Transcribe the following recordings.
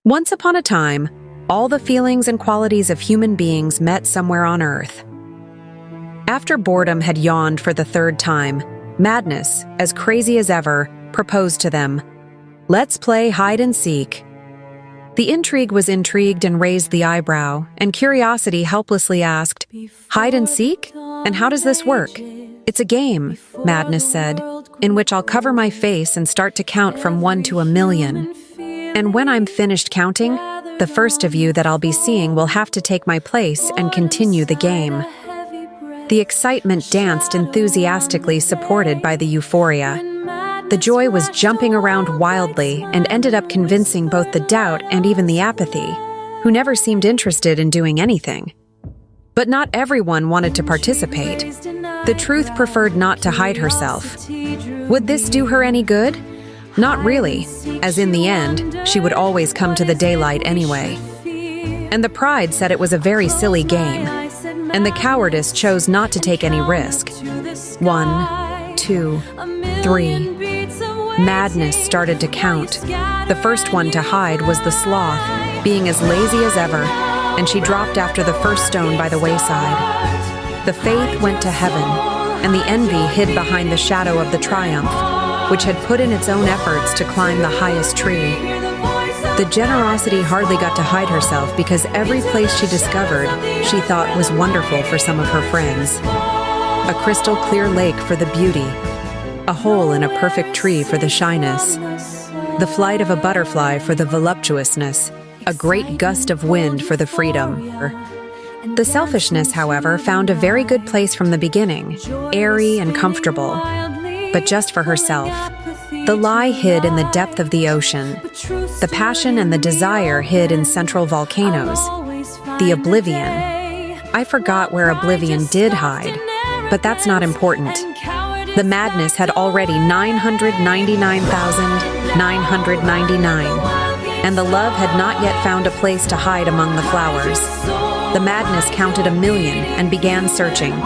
Once upon a time, all the feelings and qualities of human beings met somewhere on Earth. After Boredom had yawned for the third time, Madness, as crazy as ever, proposed to them. "Let's play hide and seek." The Intrigue was intrigued and raised the eyebrow, and Curiosity helplessly asked, "Hide and seek? And how does this work?" "It's a game," Madness said, "in which I'll cover my face and start to count from 1 to 1,000,000. And when I'm finished counting, the first of you that I'll be seeing will have to take my place and continue the game." The excitement danced enthusiastically, supported by the Euphoria. The joy was jumping around wildly and ended up convincing both the doubt and even the apathy, who never seemed interested in doing anything. But not everyone wanted to participate. The truth preferred not to hide herself. Would this do her any good? Not really, as in the end, she would always come to the daylight anyway. And the Pride said it was a very silly game, and the Cowardice chose not to take any risk. 1, 2, 3. Madness started to count. The first one to hide was the Sloth, being as lazy as ever, and she dropped after the first stone by the wayside. The Faith went to heaven, and the Envy hid behind the shadow of the Triumph, which had put in its own efforts to climb the highest tree. The Generosity hardly got to hide herself because every place she discovered she thought was wonderful for some of her friends. A crystal clear lake for the beauty, a hole in a perfect tree for the shyness, the flight of a butterfly for the voluptuousness, a great gust of wind for the freedom. The Selfishness, however, found a very good place from the beginning, airy and comfortable, but just for herself. The Lie hid in the depth of the ocean. The Passion and the Desire hid in central volcanoes. The Oblivion. I forgot where Oblivion did hide, but that's not important. The Madness had already 999,999, and the Love had not yet found a place to hide among the flowers. The Madness counted 1,000,000 and began searching.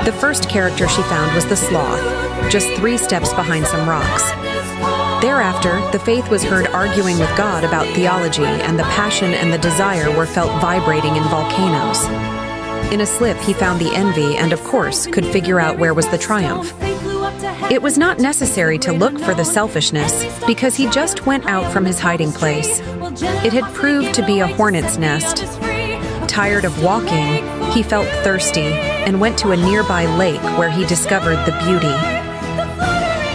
The first character she found was the Sloth, just 3 steps behind some rocks. Thereafter, the Faith was heard arguing with God about theology, and the Passion and the Desire were felt vibrating in volcanoes. In a slip, he found the Envy and, of course, could figure out where was the Triumph. It was not necessary to look for the Selfishness because he just went out from his hiding place. It had proved to be a hornet's nest. Tired of walking, he felt thirsty and went to a nearby lake where he discovered the Beauty.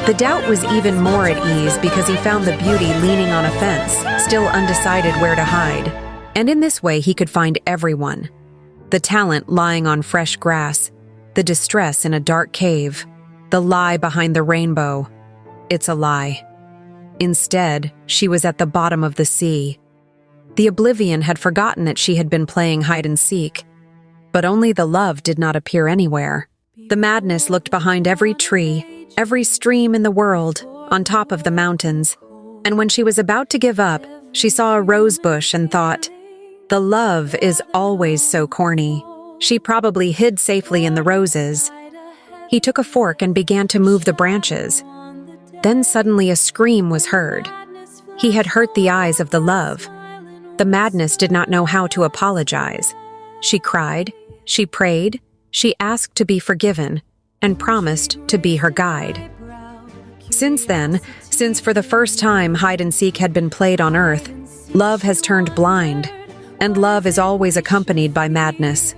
The Doubt was even more at ease because he found the Beauty leaning on a fence, still undecided where to hide. And in this way he could find everyone. The Talent lying on fresh grass, the Distress in a dark cave, the Lie behind the rainbow. It's a lie. Instead, she was at the bottom of the sea. The Oblivion had forgotten that she had been playing hide and seek, but only the Love did not appear anywhere. The Madness looked behind every tree, every stream in the world, on top of the mountains, and when she was about to give up, she saw a rose bush and thought, "The Love is always so corny. She probably hid safely in the roses." He took a fork and began to move the branches. Then suddenly a scream was heard. He had hurt the eyes of the Love. The Madness did not know how to apologize. She cried, she prayed, she asked to be forgiven, and promised to be her guide. Since then, since for the first time hide and seek had been played on Earth, Love has turned blind, and Love is always accompanied by Madness.